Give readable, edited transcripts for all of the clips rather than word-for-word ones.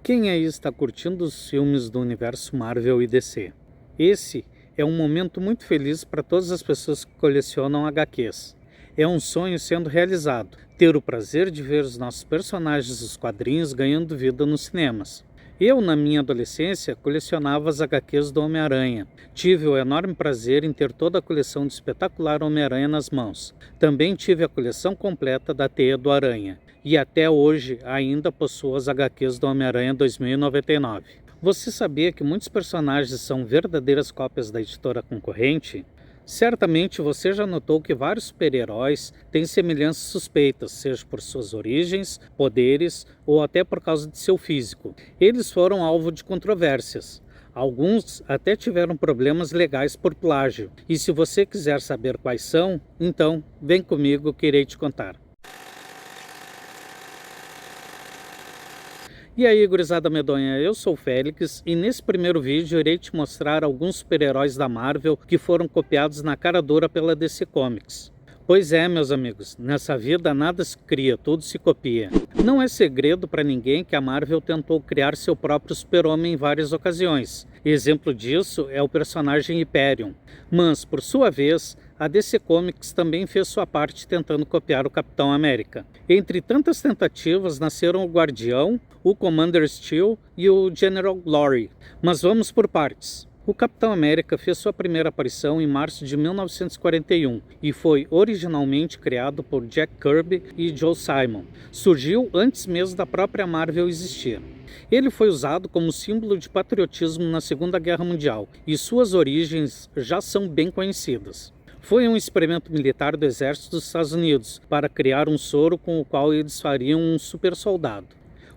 Quem aí está curtindo os filmes do universo Marvel e DC? Esse é um momento muito feliz para todas as pessoas que colecionam HQs. É um sonho sendo realizado, ter o prazer de ver os nossos personagens dos quadrinhos ganhando vida nos cinemas. Eu, na minha adolescência, colecionava as HQs do Homem-Aranha. Tive o enorme prazer em ter toda a coleção do espetacular Homem-Aranha nas mãos. Também tive a coleção completa da Teia do Aranha. E até hoje ainda possuo as HQs do Homem-Aranha 2099. Você sabia que muitos personagens são verdadeiras cópias da editora concorrente? Certamente você já notou que vários super-heróis têm semelhanças suspeitas, seja por suas origens, poderes ou até por causa de seu físico. Eles foram alvo de controvérsias. Alguns até tiveram problemas legais por plágio. E se você quiser saber quais são, então vem comigo que irei te contar. E aí, gurizada medonha, eu sou o Félix e nesse primeiro vídeo irei te mostrar alguns super-heróis da Marvel que foram copiados na cara dura pela DC Comics. Pois é, meus amigos, nessa vida nada se cria, tudo se copia. Não é segredo para ninguém que a Marvel tentou criar seu próprio super-homem em várias ocasiões. Exemplo disso é o personagem Hyperion. Mas, por sua vez, a DC Comics também fez sua parte tentando copiar o Capitão América. Entre tantas tentativas nasceram o Guardião, o Commander Steel e o General Glory. Mas vamos por partes. O Capitão América fez sua primeira aparição em março de 1941 e foi originalmente criado por Jack Kirby e Joe Simon. Surgiu antes mesmo da própria Marvel existir. Ele foi usado como símbolo de patriotismo na Segunda Guerra Mundial e suas origens já são bem conhecidas. Foi um experimento militar do Exército dos Estados Unidos para criar um soro com o qual eles fariam um super soldado.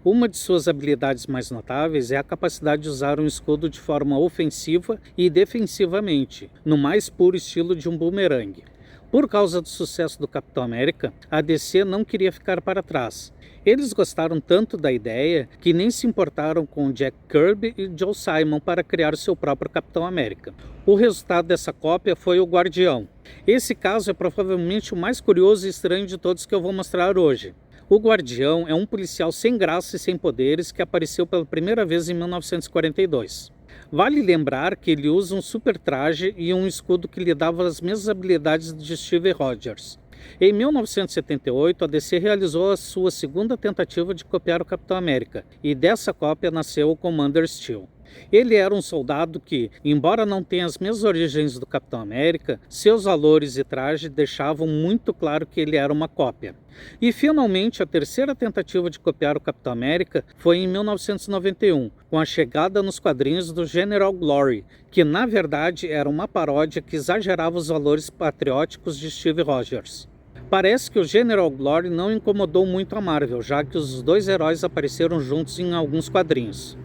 Uma de suas habilidades mais notáveis é a capacidade de usar um escudo de forma ofensiva e defensivamente, no mais puro estilo de um bumerangue. Por causa do sucesso do Capitão América, a DC não queria ficar para trás. Eles gostaram tanto da ideia que nem se importaram com Jack Kirby e Joe Simon para criar o seu próprio Capitão América. O resultado dessa cópia foi o Guardião. Esse caso é provavelmente o mais curioso e estranho de todos que eu vou mostrar hoje. O Guardião é um policial sem graça e sem poderes que apareceu pela primeira vez em 1942. Vale lembrar que ele usa um super traje e um escudo que lhe dava as mesmas habilidades de Steve Rogers. Em 1978, a DC realizou a sua segunda tentativa de copiar o Capitão América, e dessa cópia nasceu o Commander Steel. Ele era um soldado que, embora não tenha as mesmas origens do Capitão América, seus valores e traje deixavam muito claro que ele era uma cópia. E finalmente a terceira tentativa de copiar o Capitão América foi em 1991, com a chegada nos quadrinhos do General Glory, que na verdade era uma paródia que exagerava os valores patrióticos de Steve Rogers. Parece que o General Glory não incomodou muito a Marvel, já que os dois heróis apareceram juntos em alguns quadrinhos.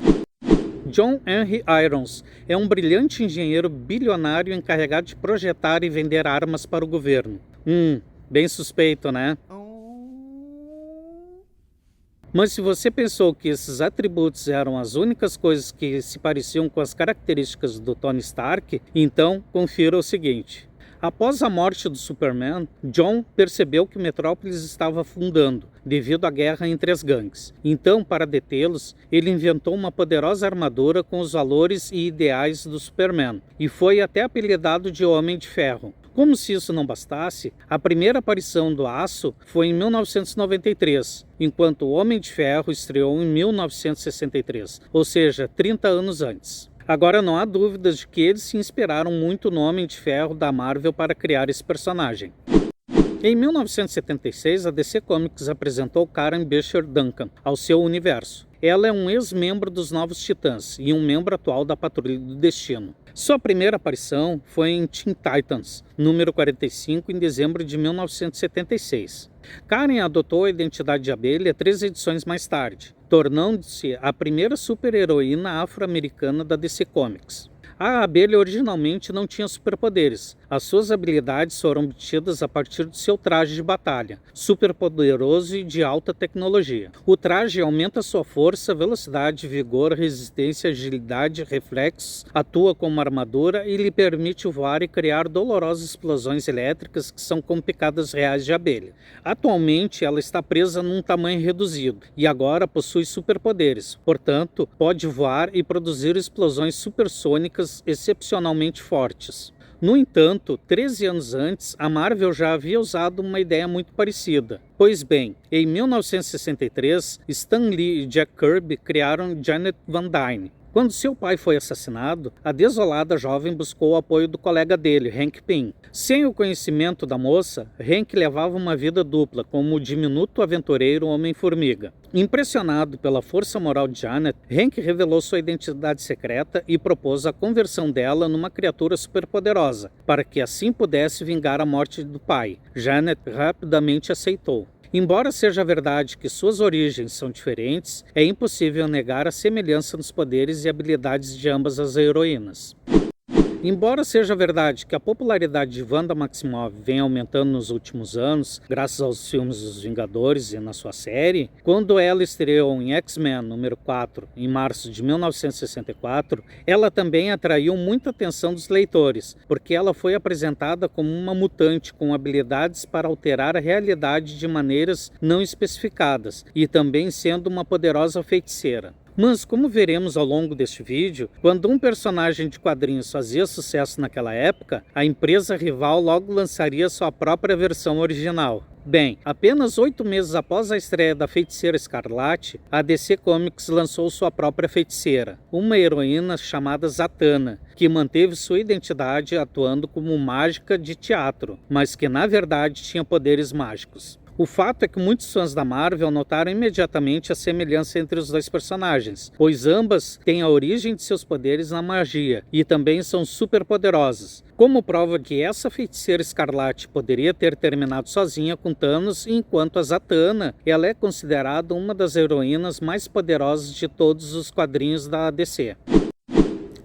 John Henry Irons é um brilhante engenheiro bilionário encarregado de projetar e vender armas para o governo. Bem suspeito, né? Mas se você pensou que esses atributos eram as únicas coisas que se pareciam com as características do Tony Stark, então confira o seguinte. Após a morte do Superman, John percebeu que Metrópolis estava afundando devido à guerra entre as gangues. Então, para detê-los, ele inventou uma poderosa armadura com os valores e ideais do Superman e foi até apelidado de Homem de Ferro. Como se isso não bastasse, a primeira aparição do Aço foi em 1993, enquanto o Homem de Ferro estreou em 1963, ou seja, 30 anos antes. Agora não há dúvidas de que eles se inspiraram muito no Homem de Ferro da Marvel para criar esse personagem. Em 1976, a DC Comics apresentou Karen Beecher Duncan ao seu universo. Ela é um ex-membro dos Novos Titãs e um membro atual da Patrulha do Destino. Sua primeira aparição foi em Teen Titans, número 45, em dezembro de 1976. Karen adotou a identidade de abelha 3 edições mais tarde, tornando-se a primeira super-heroína afro-americana da DC Comics. A abelha originalmente não tinha superpoderes. As suas habilidades foram obtidas a partir de seu traje de batalha, superpoderoso e de alta tecnologia. O traje aumenta sua força, velocidade, vigor, resistência, agilidade, reflexos, atua como armadura e lhe permite voar e criar dolorosas explosões elétricas que são como picadas reais de abelha. Atualmente, ela está presa num tamanho reduzido e agora possui superpoderes, portanto, pode voar e produzir explosões supersônicas excepcionalmente fortes. No entanto, 13 anos antes, a Marvel já havia usado uma ideia muito parecida. Pois bem, em 1963, Stan Lee e Jack Kirby criaram Janet Van Dyne. Quando seu pai foi assassinado, a desolada jovem buscou o apoio do colega dele, Hank Pym. Sem o conhecimento da moça, Hank levava uma vida dupla como o diminuto aventureiro Homem-Formiga. Impressionado pela força moral de Janet, Hank revelou sua identidade secreta e propôs a conversão dela numa criatura superpoderosa, para que assim pudesse vingar a morte do pai. Janet rapidamente aceitou. Embora seja verdade que suas origens são diferentes, é impossível negar a semelhança nos poderes e habilidades de ambas as heroínas. Embora seja verdade que a popularidade de Wanda Maximoff vem aumentando nos últimos anos, graças aos filmes dos Vingadores e na sua série, quando ela estreou em X-Men número 4, em março de 1964, ela também atraiu muita atenção dos leitores, porque ela foi apresentada como uma mutante com habilidades para alterar a realidade de maneiras não especificadas, e também sendo uma poderosa feiticeira. Mas, como veremos ao longo deste vídeo, quando um personagem de quadrinhos fazia sucesso naquela época, a empresa rival logo lançaria sua própria versão original. Bem, apenas 8 meses após a estreia da Feiticeira Escarlate, a DC Comics lançou sua própria feiticeira, uma heroína chamada Zatanna, que manteve sua identidade atuando como mágica de teatro, mas que na verdade tinha poderes mágicos. O fato é que muitos fãs da Marvel notaram imediatamente a semelhança entre os dois personagens, pois ambas têm a origem de seus poderes na magia e também são superpoderosas. Como prova que essa feiticeira escarlate poderia ter terminado sozinha com Thanos, enquanto a Zatanna ela é considerada uma das heroínas mais poderosas de todos os quadrinhos da DC.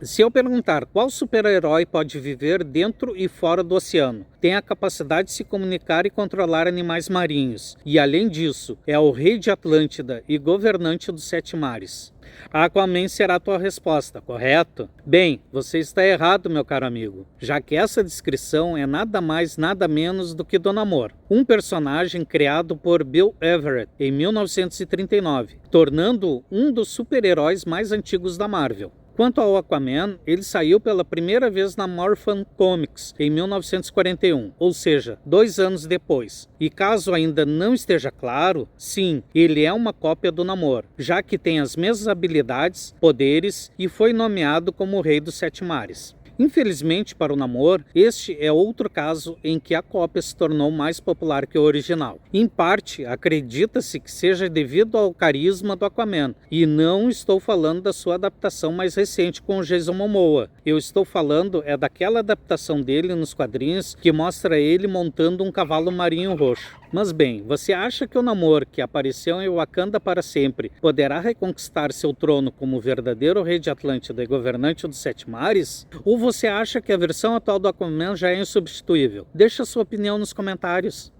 Se eu perguntar qual super-herói pode viver dentro e fora do oceano, tem a capacidade de se comunicar e controlar animais marinhos, e além disso, é o rei de Atlântida e governante dos 7 mares. Aquaman será a tua resposta, correto? Bem, você está errado, meu caro amigo, já que essa descrição é nada mais nada menos do que do Namor, um personagem criado por Bill Everett em 1939, tornando-o um dos super-heróis mais antigos da Marvel. Quanto ao Aquaman, ele saiu pela primeira vez na Morphin Comics em 1941, ou seja, 2 anos depois. E caso ainda não esteja claro, sim, ele é uma cópia do Namor, já que tem as mesmas habilidades, poderes e foi nomeado como o Rei dos 7 Mares. Infelizmente para o Namor, este é outro caso em que a cópia se tornou mais popular que o original. Em parte, acredita-se que seja devido ao carisma do Aquaman, e não estou falando da sua adaptação mais recente com o Jason Momoa. Eu estou falando daquela adaptação dele nos quadrinhos que mostra ele montando um cavalo marinho roxo. Mas bem, você acha que o Namor, que apareceu em Wakanda para sempre, poderá reconquistar seu trono como o verdadeiro rei de Atlântida e governante dos 7 mares? Ou você acha que a versão atual do Aquaman já é insubstituível? Deixe a sua opinião nos comentários.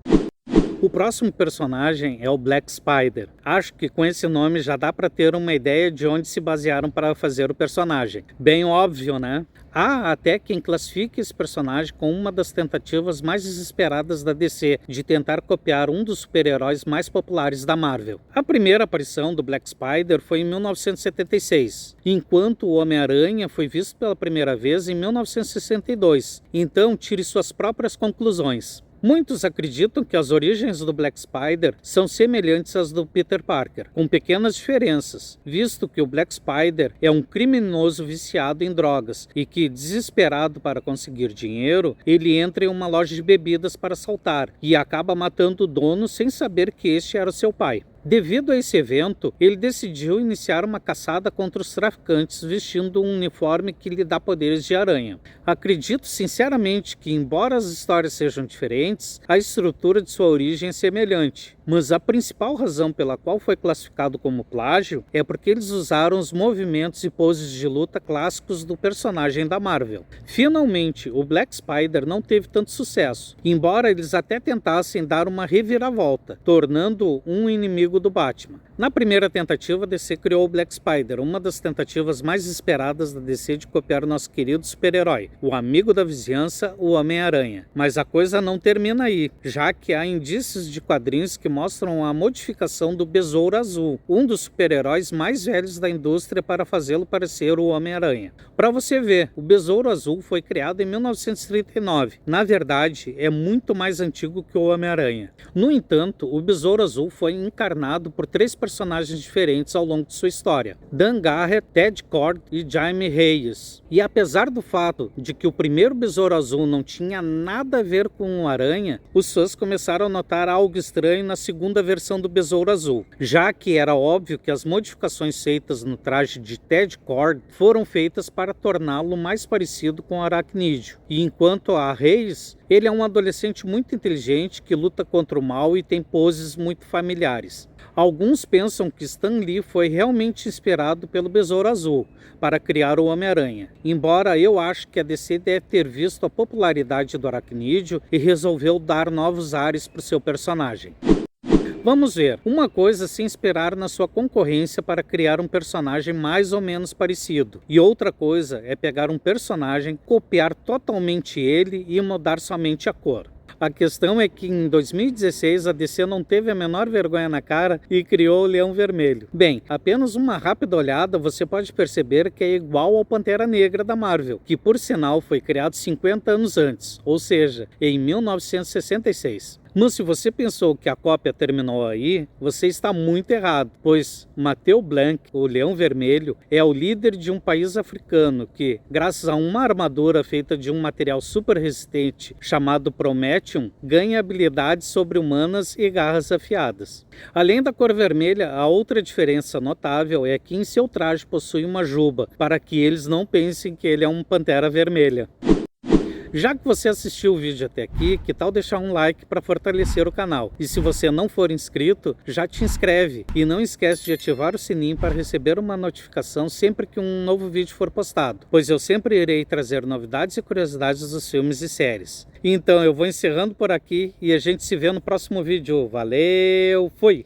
O próximo personagem é o Black Spider. Acho que com esse nome já dá para ter uma ideia de onde se basearam para fazer o personagem. Bem óbvio, né? Há até quem classifique esse personagem como uma das tentativas mais desesperadas da DC de tentar copiar um dos super-heróis mais populares da Marvel. A primeira aparição do Black Spider foi em 1976, enquanto o Homem-Aranha foi visto pela primeira vez em 1962. Então, tire suas próprias conclusões. Muitos acreditam que as origens do Black Spider são semelhantes às do Peter Parker, com pequenas diferenças, visto que o Black Spider é um criminoso viciado em drogas e que, desesperado para conseguir dinheiro, ele entra em uma loja de bebidas para assaltar e acaba matando o dono sem saber que este era seu pai. Devido a esse evento, ele decidiu iniciar uma caçada contra os traficantes vestindo um uniforme que lhe dá poderes de aranha. Acredito sinceramente que, embora as histórias sejam diferentes, a estrutura de sua origem é semelhante, mas a principal razão pela qual foi classificado como plágio é porque eles usaram os movimentos e poses de luta clássicos do personagem da Marvel. Finalmente, o Black Spider não teve tanto sucesso, embora eles até tentassem dar uma reviravolta, tornando-o um inimigo do Batman. Na primeira tentativa, a DC criou o Black Spider, uma das tentativas mais esperadas da DC de copiar o nosso querido super-herói, o amigo da vizinhança, o Homem-Aranha. Mas a coisa não termina aí, já que há indícios de quadrinhos que mostram a modificação do Besouro Azul, um dos super-heróis mais velhos da indústria, para fazê-lo parecer o Homem-Aranha. Para você ver, o Besouro Azul foi criado em 1939. Na verdade, é muito mais antigo que o Homem-Aranha. No entanto, o Besouro Azul foi encarnado por 3 personagens diferentes ao longo de sua história: Dan Garrett, Ted Kord e Jaime Reyes. E apesar do fato de que o primeiro Besouro Azul não tinha nada a ver com o Aranha, os fãs começaram a notar algo estranho na segunda versão do Besouro Azul, já que era óbvio que as modificações feitas no traje de Ted Kord foram feitas para torná-lo mais parecido com o Aracnídeo. E enquanto a Reyes, ele é um adolescente muito inteligente que luta contra o mal e tem poses muito familiares. Alguns pensam que Stan Lee foi realmente inspirado pelo Besouro Azul para criar o Homem-Aranha, embora eu acho que a DC deve ter visto a popularidade do Aracnídeo e resolveu dar novos ares para o seu personagem. Vamos ver, uma coisa é se inspirar na sua concorrência para criar um personagem mais ou menos parecido, e outra coisa é pegar um personagem, copiar totalmente ele e mudar somente a cor. A questão é que em 2016 a DC não teve a menor vergonha na cara e criou o Leão Vermelho. Bem, apenas uma rápida olhada você pode perceber que é igual ao Pantera Negra da Marvel, que por sinal foi criado 50 anos antes, ou seja, em 1966. Mas se você pensou que a cópia terminou aí, você está muito errado, pois Matteo Blanc, o Leão Vermelho, é o líder de um país africano que, graças a uma armadura feita de um material super resistente chamado Prometheum, ganha habilidades sobre-humanas e garras afiadas. Além da cor vermelha, a outra diferença notável é que em seu traje possui uma juba, para que eles não pensem que ele é um Pantera Vermelha. Já que você assistiu o vídeo até aqui, que tal deixar um like para fortalecer o canal? E se você não for inscrito, já te inscreve e não esquece de ativar o sininho para receber uma notificação sempre que um novo vídeo for postado, pois eu sempre irei trazer novidades e curiosidades dos filmes e séries. Então eu vou encerrando por aqui e a gente se vê no próximo vídeo. Valeu, fui!